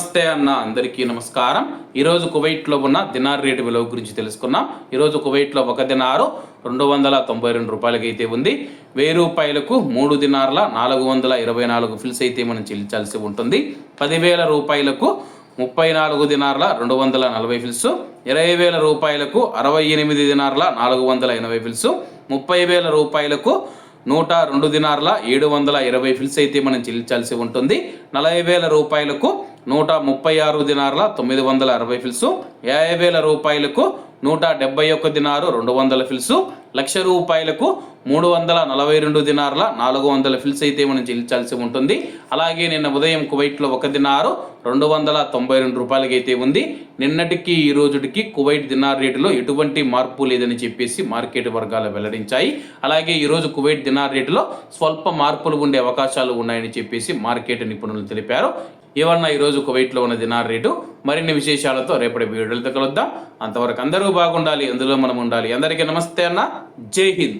నమస్తే అన్న, అందరికీ నమస్కారం. ఈరోజు కువైట్లో ఉన్న దినార్ రేటు విలువ గురించి తెలుసుకున్నాం. ఈరోజు కువైట్లో ఒక దినారు 292 రూపాయలకి అయితే ఉంది. 1000 రూపాయలకు 3 దినార్ల 424 ఫిల్స్ అయితే మనం చెల్లించాల్సి ఉంటుంది. 10,000 రూపాయలకు 34 దినార్ల 240 ఫిల్స్, 20,000 రూపాయలకు 68 దినార్ల 480 ఫిల్స్, 30,000 రూపాయలకు 102 దినార్ల 720 ఫిల్స్ అయితే మనం చెల్లించాల్సి ఉంటుంది. 40,000 రూపాయలకు 136 దినార్ల 960 ఫిల్స్, 50,000 రూపాయలకు 171 దినారు 200 ఫిల్స్, 1,00,000 రూపాయలకు 342 దినార్ల 400 ఫిల్స్ అయితే మనం చెల్లించాల్సి ఉంటుంది. అలాగే నిన్న ఉదయం కువైట్లో ఒక దినారు 292 రూపాయలకి అయితే ఉంది. నిన్నటికి ఈ రోజుకి కువైట్ దినార్ రేటులో ఎటువంటి మార్పు లేదని చెప్పేసి మార్కెట్ వర్గాలు వెల్లడించాయి. అలాగే ఈరోజు కువైట్ దినార్ రేటులో స్వల్ప మార్పులు ఉండే అవకాశాలు ఉన్నాయని చెప్పేసి మార్కెట్ నిపుణులు తెలిపారు. ఏమన్నా ఈరోజు కువైట్లో ఉన్న దినార్ రేటు మరిన్ని విశేషాలతో రేపటి వీడియోలతో కలుద్దాం. అంతవరకు అందరూ బాగుండాలి, అందులో మనం ఉండాలి. అందరికీ నమస్తే అన్న, జై హింద్.